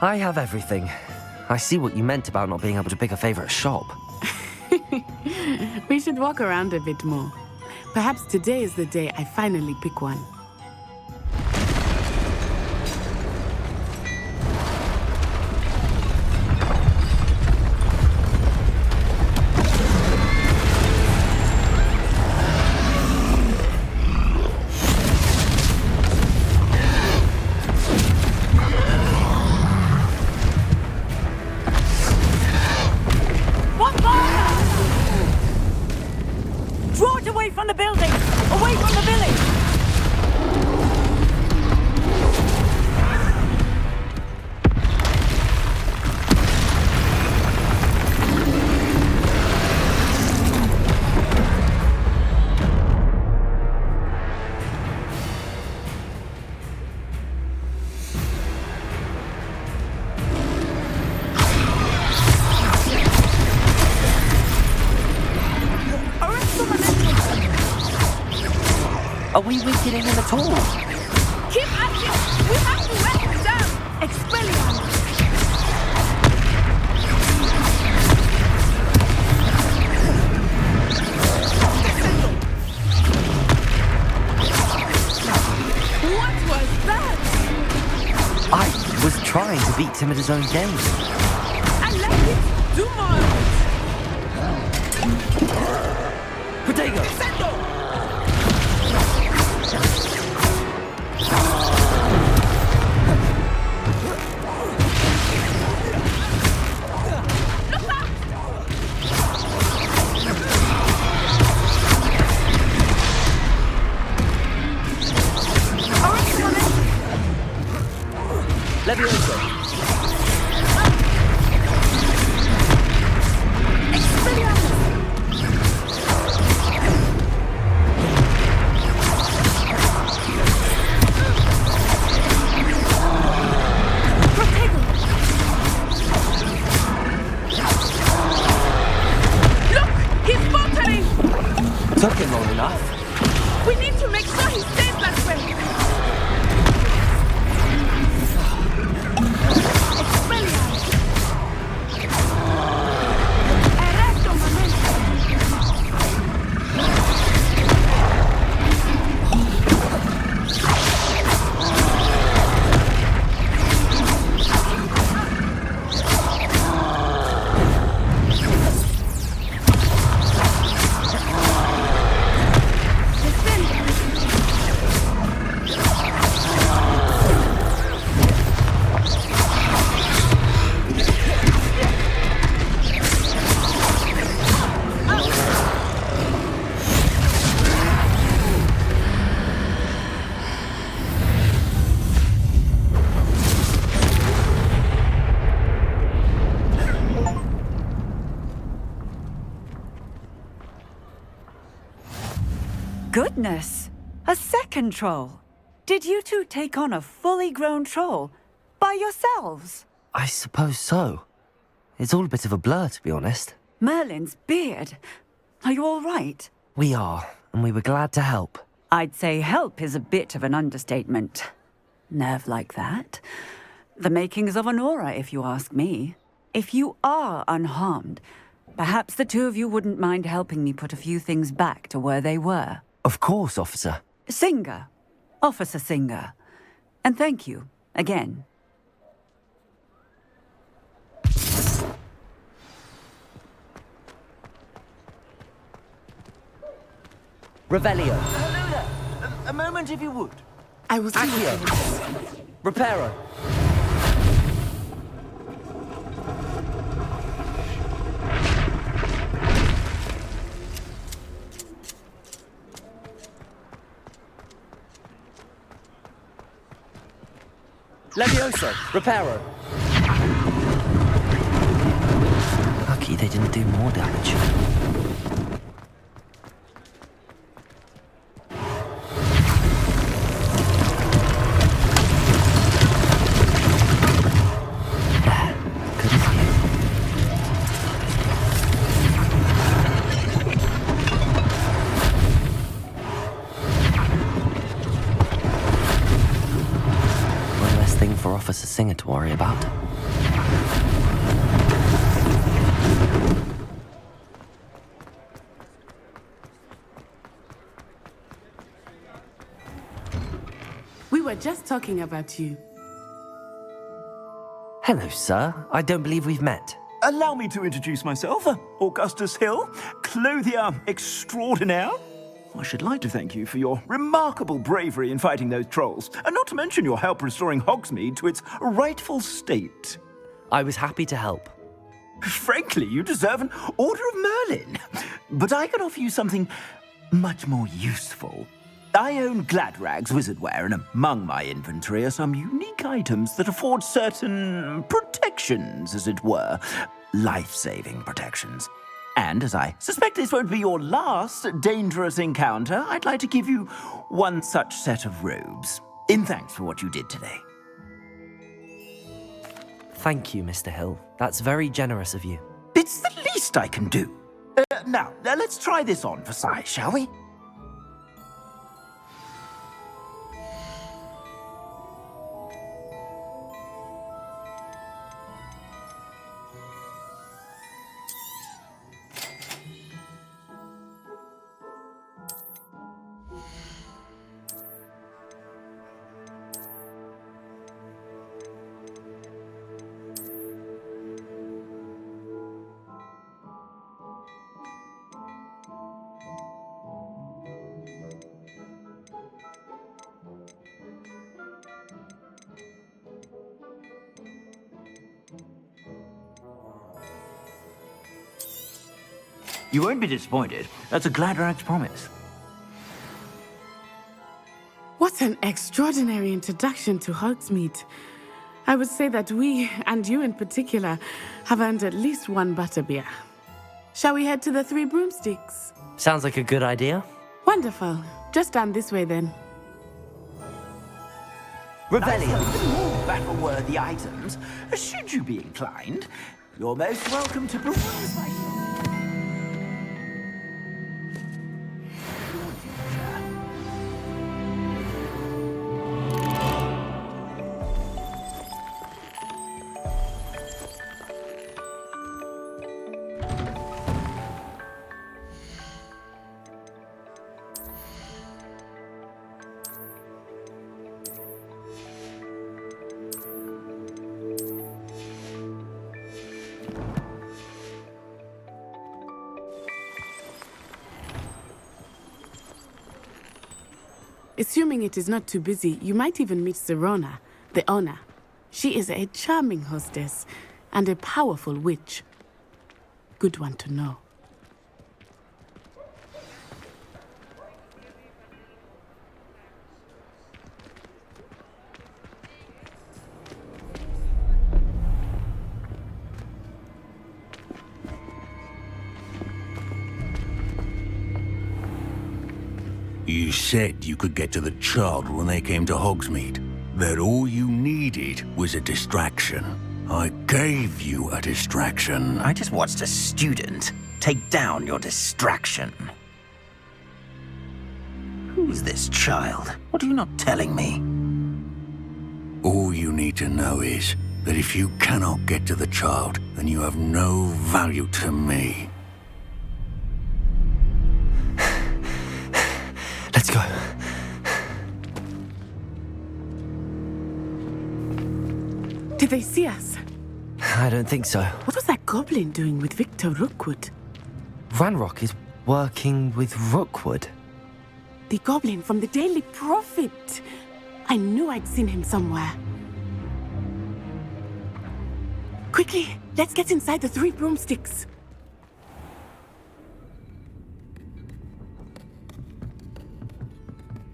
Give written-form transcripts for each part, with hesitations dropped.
I have everything. I see what you meant about not being able to pick a favorite shop. We should walk around a bit more. Perhaps today is the day I finally pick one. Are we weakening him at all? Keep at it! We have to let him down! Expelliarmus! What was that? I was trying to beat him at his own game. I like it! Do more of it! Potato! Levioso. Took him long enough. We need to make sure he stays that way! Goodness! A second troll! Did you two take on a fully grown troll by yourselves? I suppose so. It's all a bit of a blur, to be honest. Merlin's beard. Are you all right? We are, and we were glad to help. I'd say help is a bit of an understatement. Nerve like that. The makings of an aura, if you ask me. If you are unharmed, perhaps the two of you wouldn't mind helping me put a few things back to where they were. Of course, officer. Singer. Officer Singer. And thank you, again. Revelio. Hello there. A moment if you would. I will see Accio. Reparo. Levioso. Reparo. Lucky they didn't do more damage. singer to worry about. We were just talking about you. Hello, sir. I don't believe we've met. Allow me to introduce myself, Augustus Hill, clothier extraordinaire. I should like to thank you for your remarkable bravery in fighting those trolls, and not to mention your help restoring Hogsmeade to its rightful state. I was happy to help. Frankly, you deserve an Order of Merlin. But I can offer you something much more useful. I own Gladrag's wizardware, and among my inventory are some unique items that afford certain protections, as it were. Life-saving protections. And as I suspect this won't be your last dangerous encounter, I'd like to give you one such set of robes, in thanks for what you did today. Thank you, Mr. Hill. That's very generous of you. It's the least I can do. Now, let's try this on for size, shall we? You won't be disappointed. That's a Gladrag's promise. What an extraordinary introduction to Hogsmeade. I would say that we, and you in particular, have earned at least one butterbeer. Shall we head to the Three Broomsticks? Sounds like a good idea. Wonderful. Just down this way then. Revelio. More battle-worthy items, should you be inclined. You're most welcome to peruse my... Assuming it is not too busy, you might even meet Serona, the owner. She is a charming hostess and a powerful witch. Good one to know. You said you could get to the child when they came to Hogsmeade. That all you needed was a distraction. I gave you a distraction. I just watched a student take down your distraction. Who's this child? What are you not telling me? All you need to know is that if you cannot get to the child, then you have no value to me. Let's go. Did they see us? I don't think so. What was that goblin doing with Victor Rookwood? Ranrock is working with Rookwood. The goblin from the Daily Prophet. I knew I'd seen him somewhere. Quickly, let's get inside the Three Broomsticks.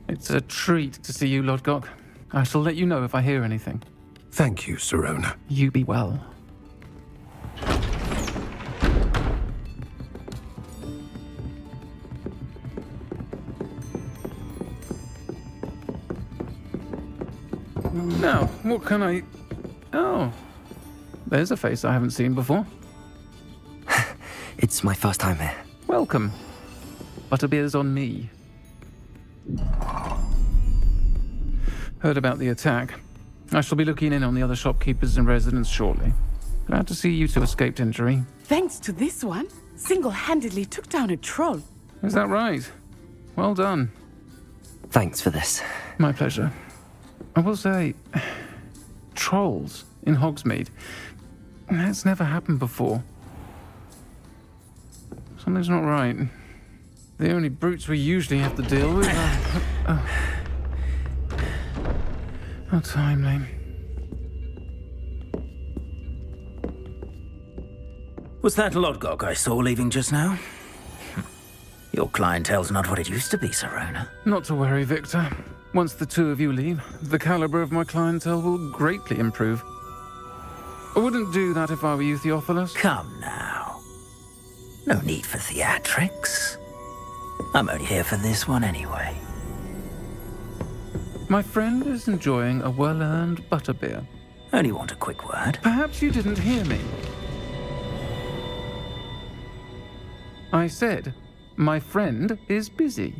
It's a treat to see you, Lodgok. I shall let you know if I hear anything. Thank you, Serona. You be well. Now, what can I... Oh, there's a face I haven't seen before. It's my first time here. Welcome. Butterbeer's on me. Heard about the attack. I shall be looking in on the other shopkeepers and residents shortly. Glad to see you two escaped injury. Thanks to this one, single-handedly took down a troll. Is that right? Well done. Thanks for this. My pleasure. I will say, trolls in Hogsmeade. That's never happened before. Something's not right. The only brutes we usually have to deal with are... How timely. Was that Lodgok I saw leaving just now? Your clientele's not what it used to be, Sirona. Not to worry, Victor. Once the two of you leave, the caliber of my clientele will greatly improve. I wouldn't do that if I were you, Theophilus. Come now. No need for theatrics. I'm only here for this one anyway. My friend is enjoying a well-earned butterbeer. Only want a quick word. Perhaps you didn't hear me. I said, my friend is busy.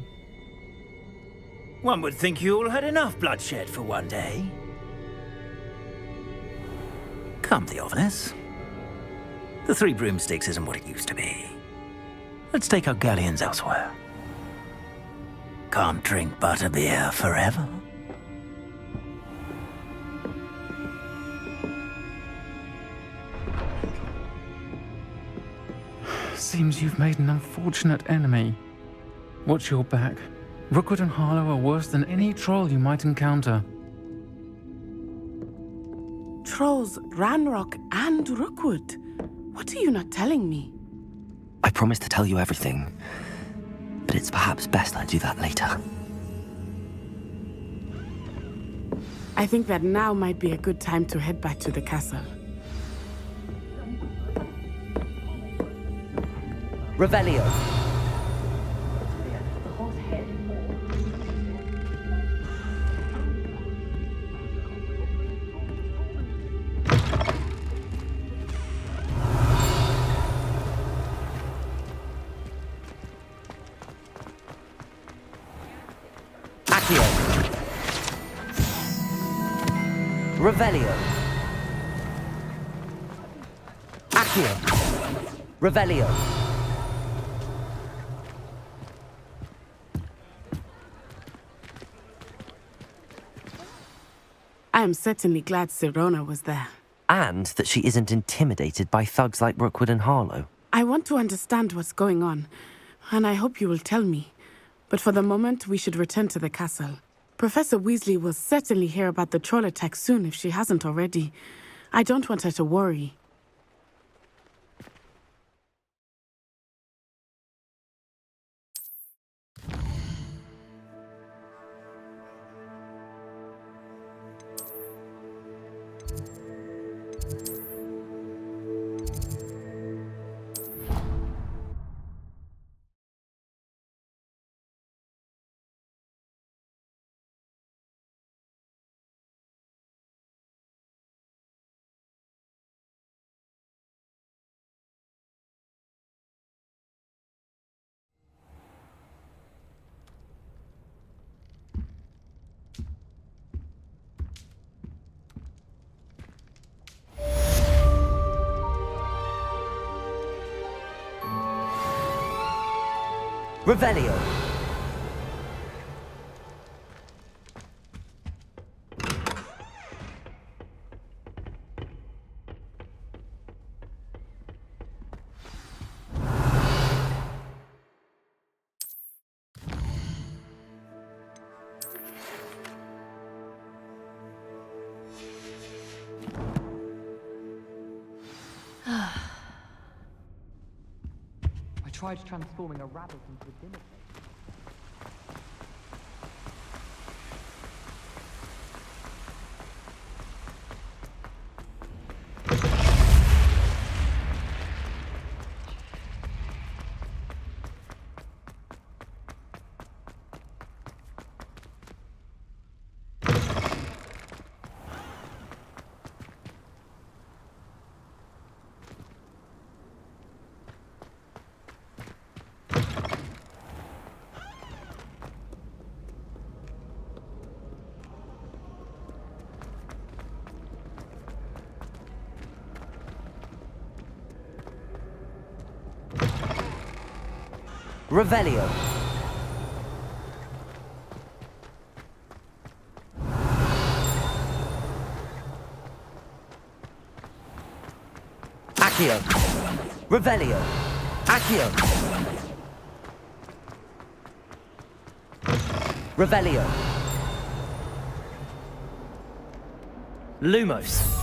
One would think you all had enough bloodshed for one day. Come, Theophilus. The Three Broomsticks isn't what it used to be. Let's take our galleons elsewhere. Can't drink butterbeer forever. Seems you've made an unfortunate enemy. Watch your back. Rookwood and Harlow are worse than any troll you might encounter. Trolls, Ranrock, and Rookwood. What are you not telling me? I promised to tell you everything, but it's perhaps best I do that later. I think that now might be a good time to head back to the castle. Revelio. Accio. Revelio. Accio. Revelio. I am certainly glad Sirona was there. And that she isn't intimidated by thugs like Rookwood and Harlow. I want to understand what's going on, and I hope you will tell me. But for the moment, we should return to the castle. Professor Weasley will certainly hear about the troll attack soon if she hasn't already. I don't want her to worry. Revelio. I tried transforming a rabbit into a dinner plate. Revelio. Accio. Revelio. Accio. Revelio. Lumos.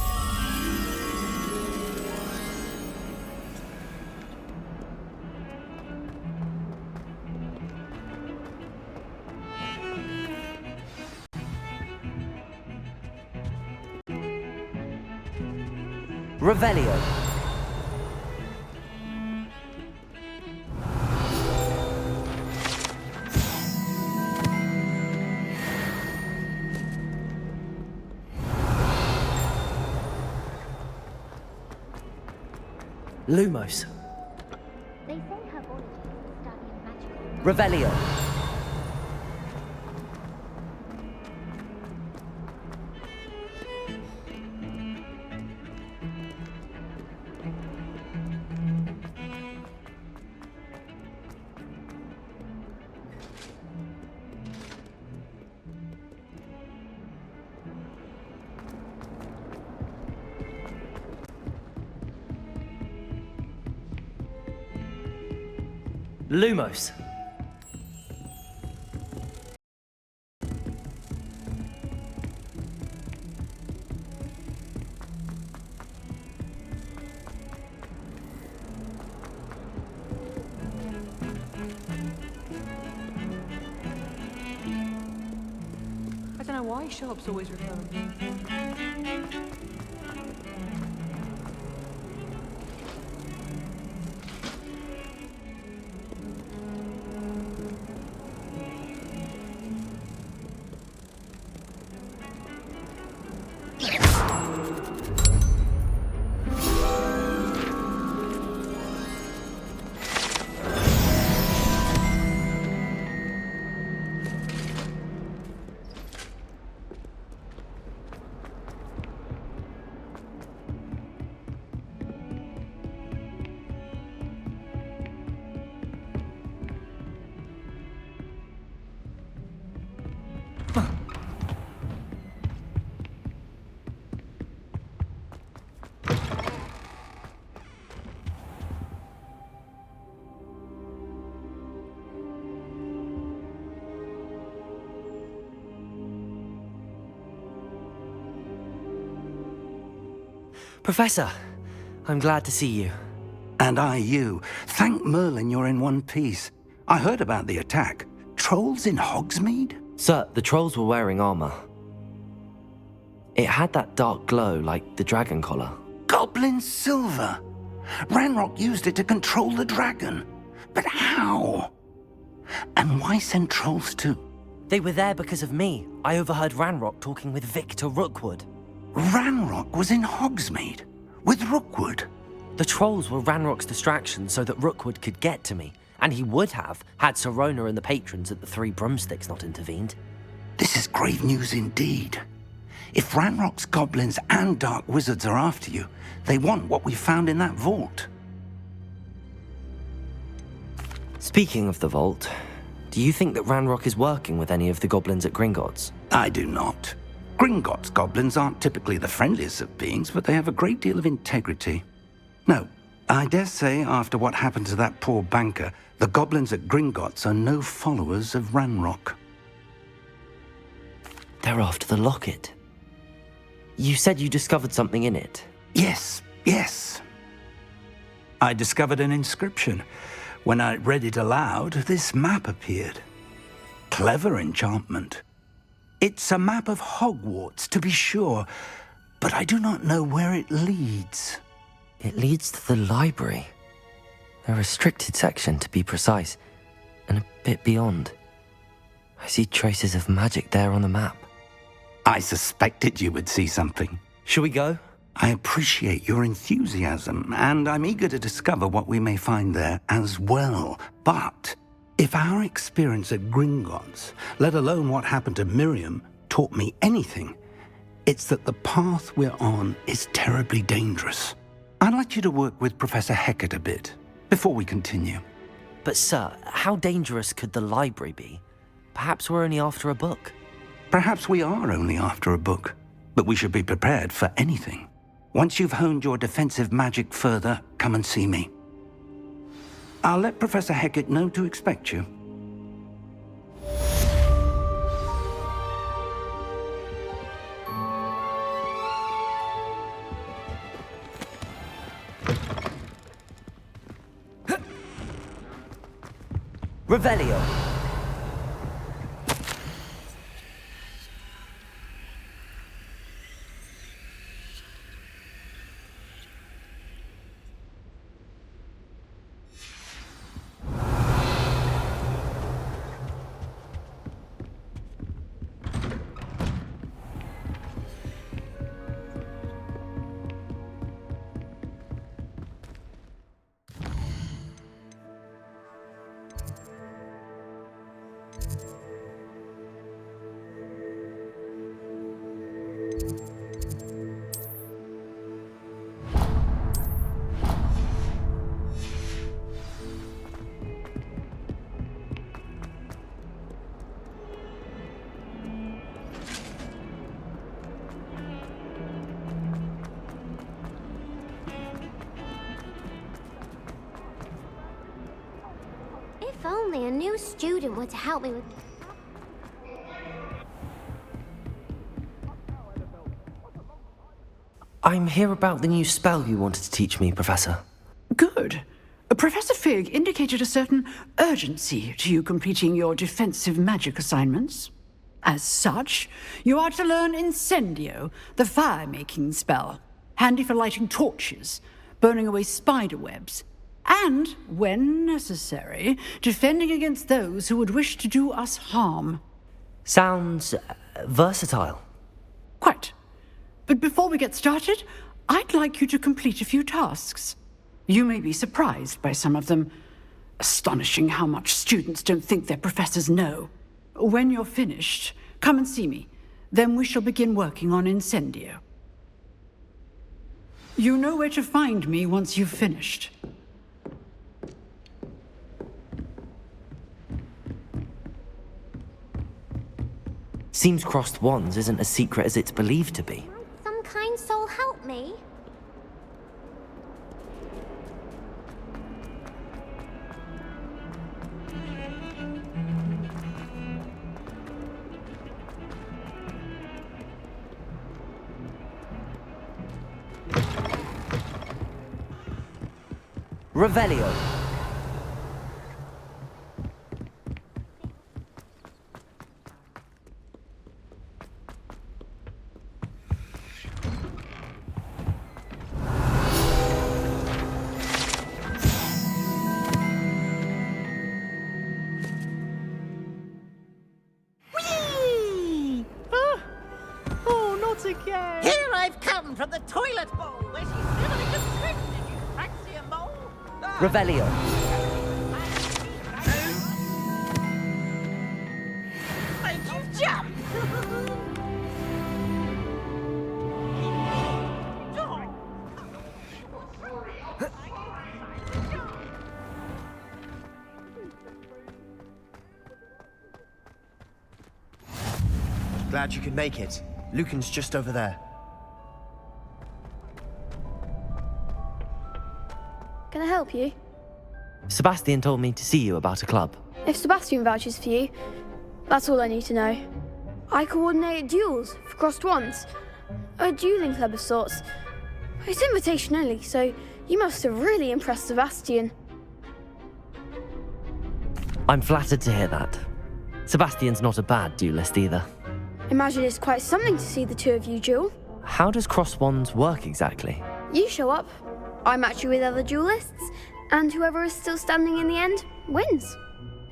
Revelio. Lumos. They say herbology is the study of magical. Revelio. Lumos. I don't know why Sharp's always referring me. Professor, I'm glad to see you. And I you. Thank Merlin you're in one piece. I heard about the attack. Trolls in Hogsmeade? Sir, the trolls were wearing armor. It had that dark glow like the dragon collar. Goblin silver! Ranrock used it to control the dragon. But how? And why send trolls to... They were there because of me. I overheard Ranrock talking with Victor Rookwood. Ranrock was in Hogsmeade? With Rookwood? The trolls were Ranrock's distraction so that Rookwood could get to me. And he would have, had Sirona and the patrons at the Three Broomsticks not intervened. This is grave news indeed. If Ranrock's goblins and dark wizards are after you, they want what we found in that vault. Speaking of the vault, do you think that Ranrock is working with any of the goblins at Gringotts? I do not. Gringotts goblins aren't typically the friendliest of beings, but they have a great deal of integrity. No, I dare say after what happened to that poor banker, the goblins at Gringotts are no followers of Ranrock. They're after the locket. You said you discovered something in it. Yes. I discovered an inscription. When I read it aloud, this map appeared. Clever enchantment. It's a map of Hogwarts, to be sure, but I do not know where it leads. It leads to the library. A restricted section, to be precise, and a bit beyond. I see traces of magic there on the map. I suspected you would see something. Shall we go? I appreciate your enthusiasm, and I'm eager to discover what we may find there as well. But if our experience at Gringotts, let alone what happened to Miriam, taught me anything, it's that the path we're on is terribly dangerous. I'd like you to work with Professor Hecat a bit before we continue. But sir, how dangerous could the library be? Perhaps we're only after a book. Perhaps we are only after a book, but we should be prepared for anything. Once you've honed your defensive magic further, come and see me. I'll let Professor Hecat know to expect you. Revelio. If only a new student were to help me with... I'm here about the new spell you wanted to teach me, Professor. Good. Professor Fig indicated a certain urgency to you completing your defensive magic assignments. As such, you are to learn Incendio, the fire-making spell, handy for lighting torches, burning away spider webs, and, when necessary, defending against those who would wish to do us harm. Sounds versatile. Quite. But before we get started, I'd like you to complete a few tasks. You may be surprised by some of them. Astonishing how much students don't think their professors know. When you're finished, come and see me. Then we shall begin working on Incendio. You know where to find me once you've finished. Seems crossed wands isn't as secret as it's believed to be. Some kind soul help me? Revelio. Again. Here I've come from the toilet bowl where she's doing a good trick. Did you fancy a mole? Revelio. Make you jump. Glad you could make it. Lucan's just over there. Can I help you? Sebastian told me to see you about a club. If Sebastian vouches for you, that's all I need to know. I coordinate duels for crossed wands. A dueling club of sorts. It's invitation only, so you must have really impressed Sebastian. I'm flattered to hear that. Sebastian's not a bad duelist either. Imagine it's quite something to see the two of you duel. How does cross wands work exactly? You show up, I match you with other duelists, and whoever is still standing in the end wins.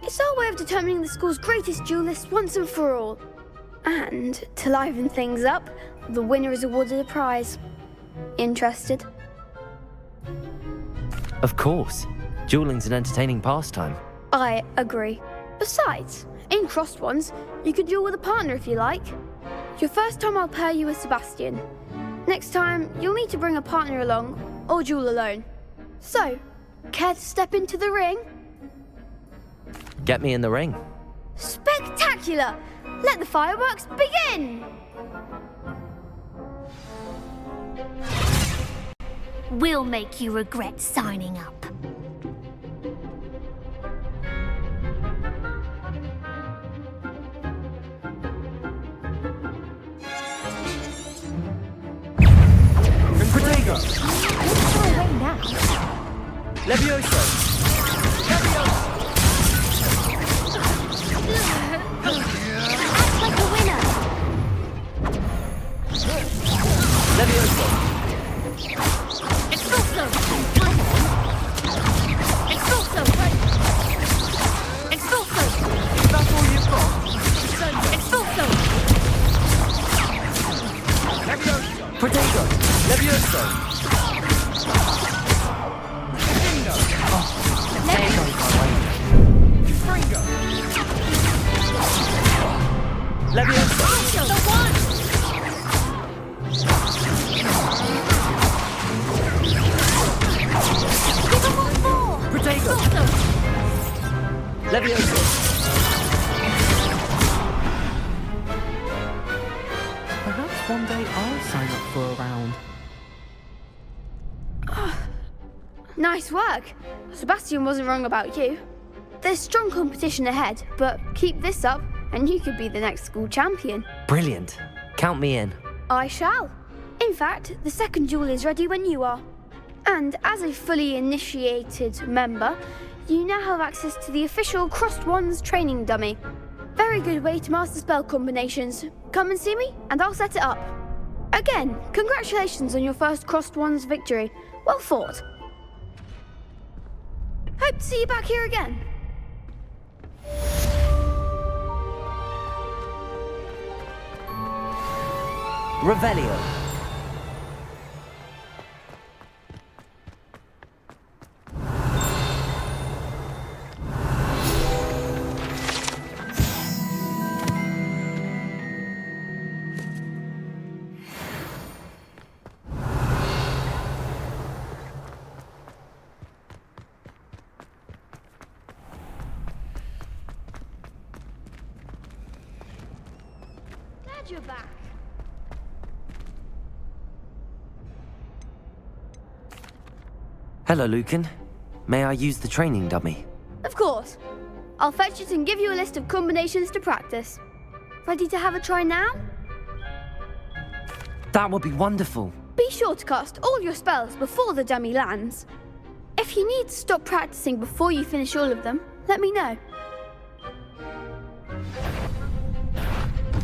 It's our way of determining the school's greatest duelist once and for all. And to liven things up, the winner is awarded a prize. Interested? Of course. Dueling's an entertaining pastime. I agree. Besides, in crossed ones, you can duel with a partner if you like. Your first time I'll pair you with Sebastian. Next time, you'll need to bring a partner along, or duel alone. So, care to step into the ring? Get me in the ring. Spectacular! Let the fireworks begin! We'll make you regret signing up. Protego! Away now. Levioso! Act like a winner. Levioso! Expulso. Expulso. Expulso. Is that all you've got? Expulso. Levioso! Protego! Levioso! Levioso! The one. Give him one more. Protego! Levioso! Perhaps one day I'll sign up for a round. Nice work. Sebastian wasn't wrong about you. There's strong competition ahead, but keep this up and you could be the next school champion. Brilliant. Count me in. I shall. In fact, the second duel is ready when you are. And as a fully initiated member, you now have access to the official Crossed Wands training dummy. Very good way to master spell combinations. Come and see me and I'll set it up. Again, congratulations on your first Crossed Wands victory. Well fought. Hope to see you back here again. Revelio. Glad you're back. Hello, Lucan. May I use the training dummy? Of course. I'll fetch it and give you a list of combinations to practice. Ready to have a try now? That would be wonderful. Be sure to cast all your spells before the dummy lands. If you need to stop practicing before you finish all of them, let me know.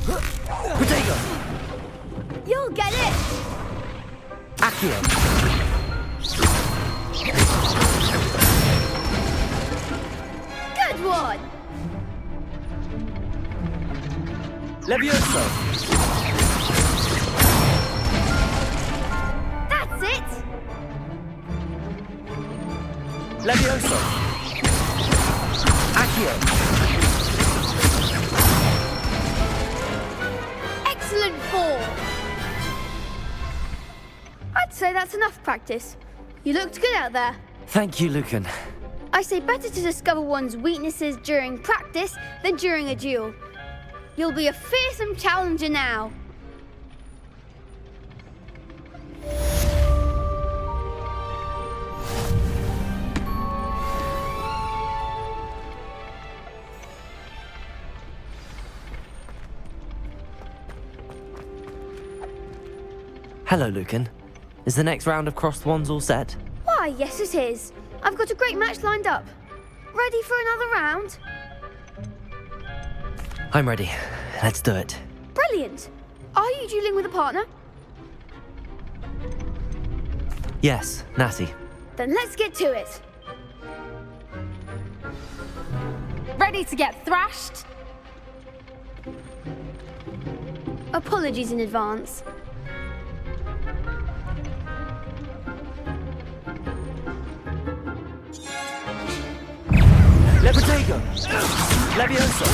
Protego! You'll get it! Accio! Good one! Levioso! That's it! Levioso! Accio! Excellent form! I'd say that's enough practice. You looked good out there. Thank you, Lucan. I say better to discover one's weaknesses during practice than during a duel. You'll be a fearsome challenger now. Hello, Lucan. Is the next round of Crossed Wands all set? Why, yes it is. I've got a great match lined up. Ready for another round? I'm ready. Let's do it. Brilliant. Are you dueling with a partner? Yes, Natty. Then let's get to it. Ready to get thrashed? Apologies in advance. Protego! Levioso!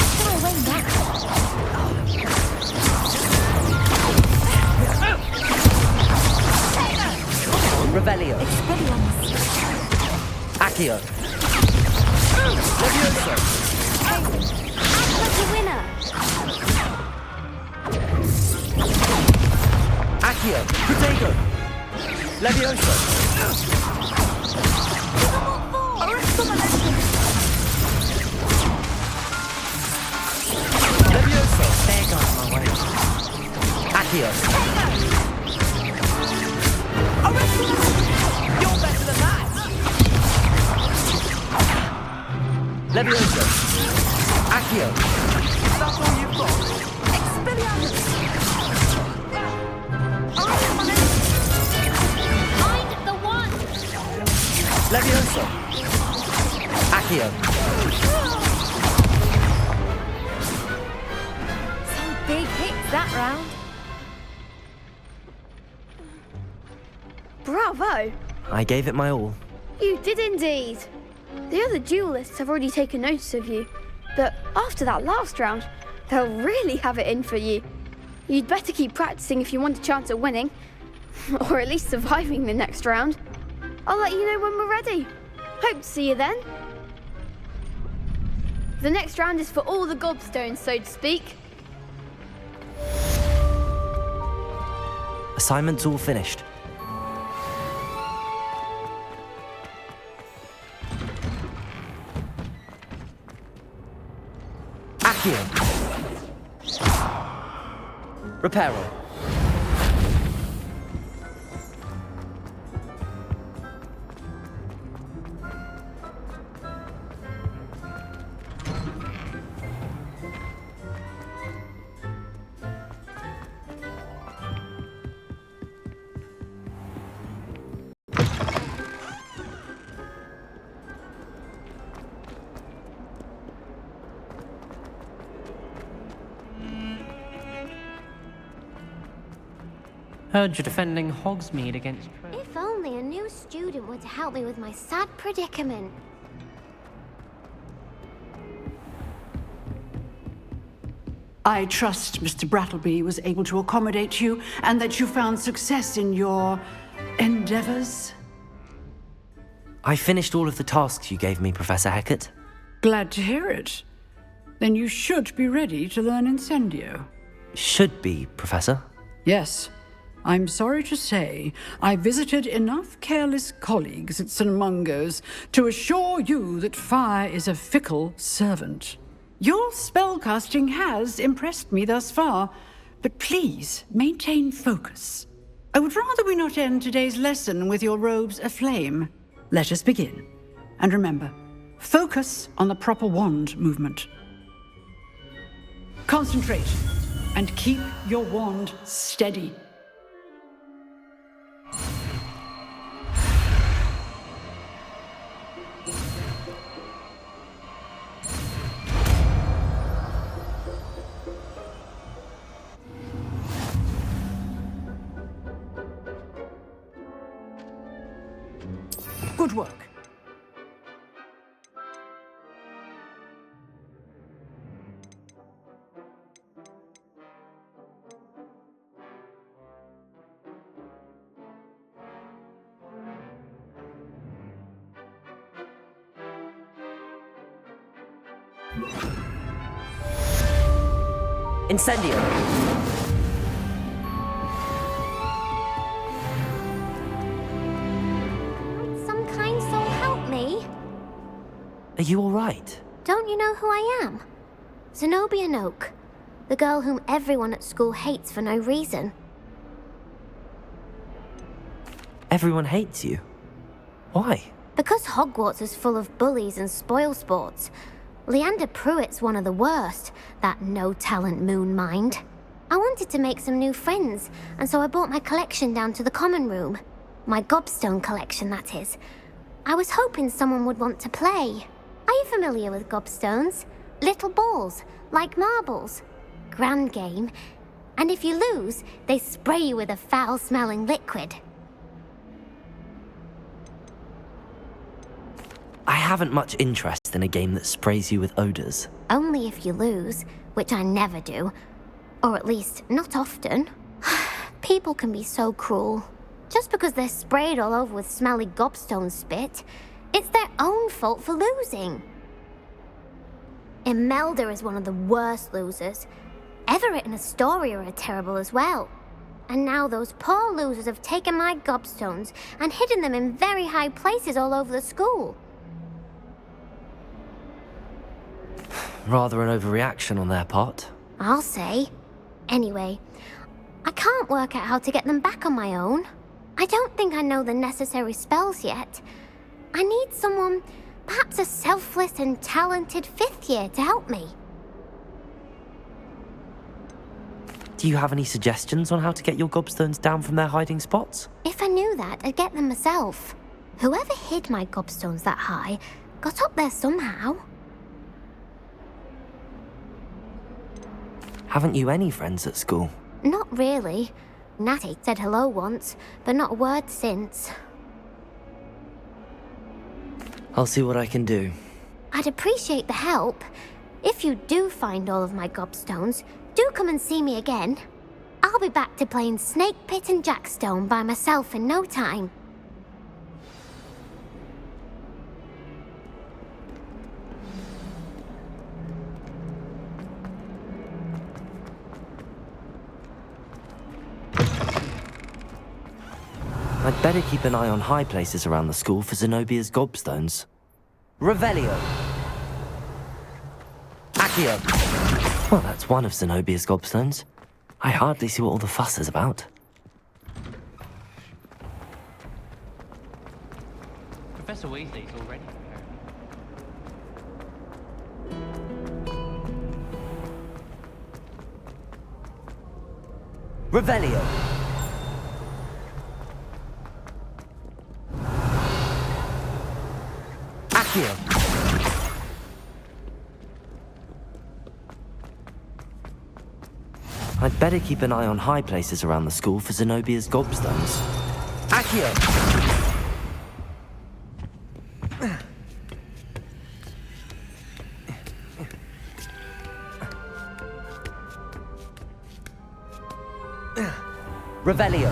Revelio. Accio! Levioso! Draco! Levioso! Levioso! There goes my way. Accio! You're better than that! Levioso! Accio! That's all you've got? Expelliarmus! Find the one! Levioso! Accio! Some big hits that round. Bravo! I gave it my all. You did indeed. The other duelists have already taken notice of you, but after that last round, they'll really have it in for you. You'd better keep practicing if you want a chance at winning, or at least surviving the next round. I'll let you know when we're ready. Hope to see you then. The next round is for all the gobstones, so to speak. Assignment's all finished. Accio! Reparo! Heard you're defending Hogsmeade against Czar. If only a new student were to help me with my sad predicament. I trust Mr. Brattleby was able to accommodate you and that you found success in your endeavors. I finished all of the tasks you gave me, Professor Hecat. Glad to hear it. Then you should be ready to learn Incendio. Should be, Professor. Yes. I'm sorry to say, I visited enough careless colleagues at St. Mungo's to assure you that fire is a fickle servant. Your spellcasting has impressed me thus far, but please maintain focus. I would rather we not end today's lesson with your robes aflame. Let us begin. And remember, focus on the proper wand movement. Concentrate and keep your wand steady. Good work. Incendio! Some kind soul help me. Are you all right? Don't you know who I am? Zenobia Noak, the girl whom everyone at school hates for no reason. Everyone hates you. Why? Because Hogwarts is full of bullies and spoilsports. Leander Pruitt's one of the worst, that no-talent moon mind. I wanted to make some new friends, and so I brought my collection down to the common room. My gobstone collection, that is. I was hoping someone would want to play. Are you familiar with gobstones? Little balls, like marbles. Grand game. And if you lose, they spray you with a foul-smelling liquid. I haven't much interest in a game that sprays you with odors. Only if you lose, which I never do. Or at least, not often. People can be so cruel. Just because they're sprayed all over with smelly gobstone spit, it's their own fault for losing. Imelda is one of the worst losers. Everett and Astoria are terrible as well. And now those poor losers have taken my gobstones and hidden them in very high places all over the school. Rather an overreaction on their part. I'll say. Anyway, I can't work out how to get them back on my own. I don't think I know the necessary spells yet. I need someone, perhaps a selfless and talented 5th year to help me. Do you have any suggestions on how to get your gobstones down from their hiding spots? If I knew that, I'd get them myself. Whoever hid my gobstones that high got up there somehow. Haven't you any friends at school? Not really. Natty said hello once, but not a word since. I'll see what I can do. I'd appreciate the help. If you do find all of my gobstones, do come and see me again. I'll be back to playing Snake Pit and Jackstone by myself in no time. I'd better keep an eye on high places around the school for Zenobia's gobstones. Revelio. Accio. Well, that's one of Zenobia's gobstones. I hardly see what all the fuss is about. Professor Weasley's already prepared. Revelio. Accio. I'd better keep an eye on high places around the school for Zenobia's gobstones. Accio. Revelio.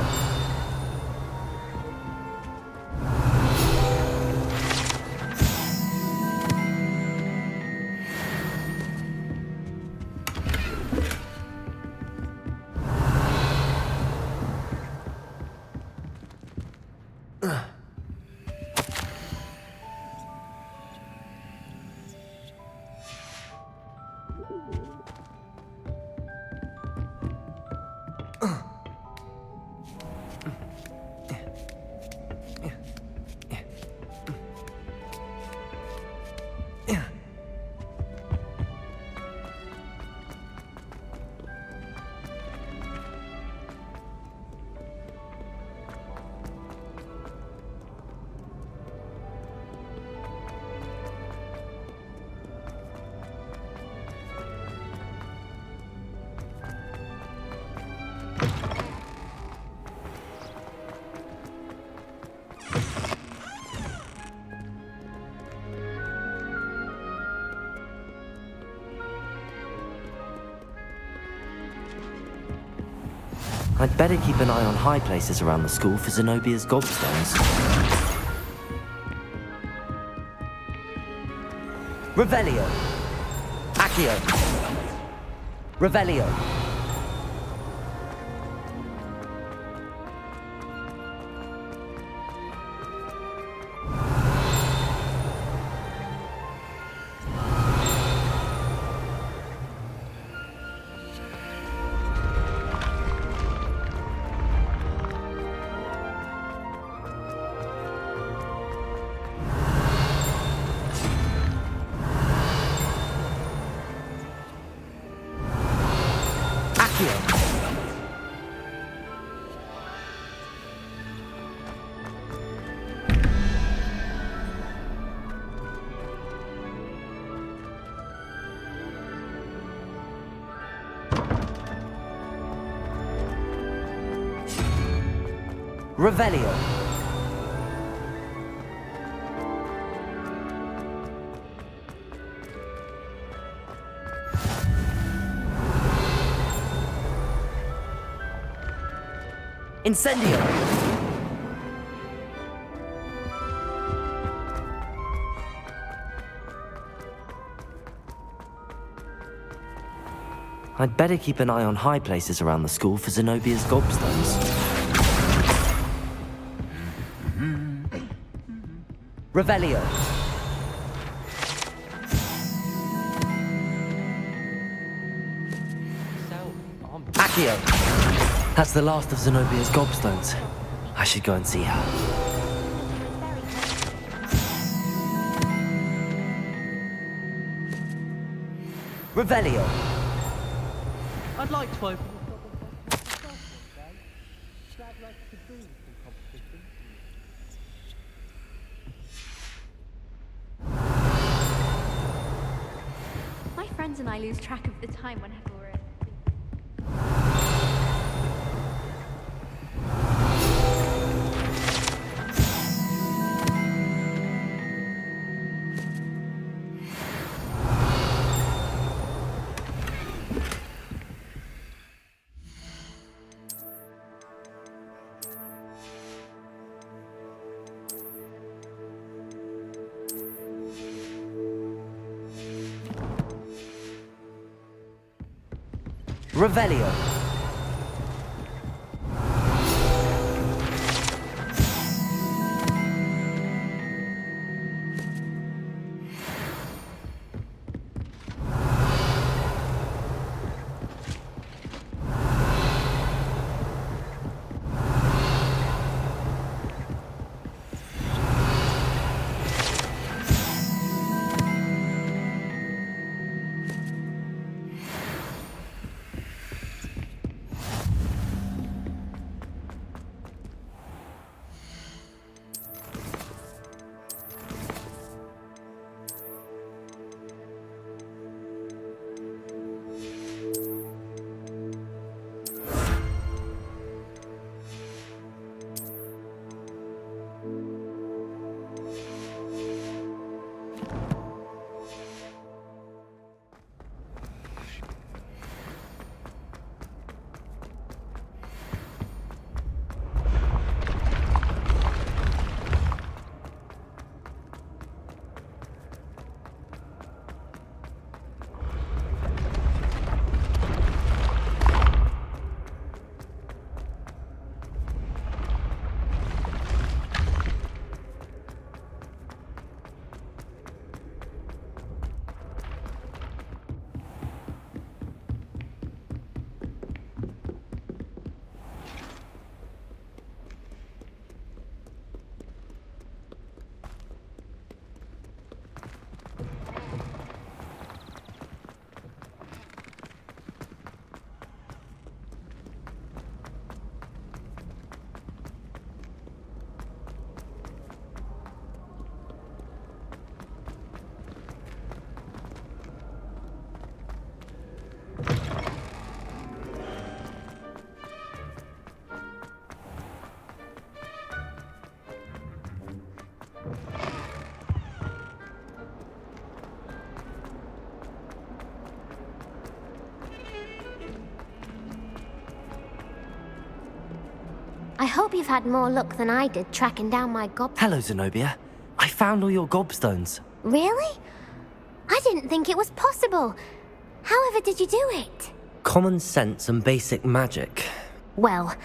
I'd better keep an eye on high places around the school for Zenobia's gobstones. Revelio. Accio. Revelio. Revelio. Incendio. I'd better keep an eye on high places around the school for Zenobia's gobstones. Revelio. Accio! That's the last of Zenobia's gobstones. I should go and see her. Revelio. I'd like to open My friends and I lose track of the time whenever we're in. Revelio. I hope you've had more luck than I did tracking down my gob... Hello, Zenobia. I found all your gobstones. Really? I didn't think it was possible. However did you do it? Common sense and basic magic. Well,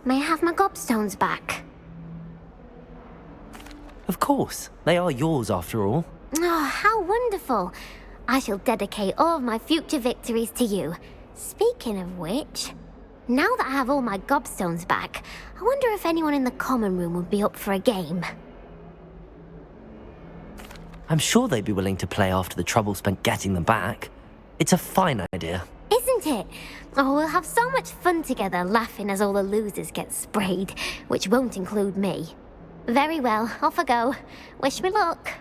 may I have my gobstones back? Of course. They are yours, after all. Oh, how wonderful. I shall dedicate all of my future victories to you. Speaking of which, now that I have all my gobstones back, I wonder if anyone in the common room would be up for a game. I'm sure they'd be willing to play after the trouble spent getting them back. It's a fine idea. Isn't it? Oh, we'll have so much fun together laughing as all the losers get sprayed, which won't include me. Very well, off I go. Wish me luck.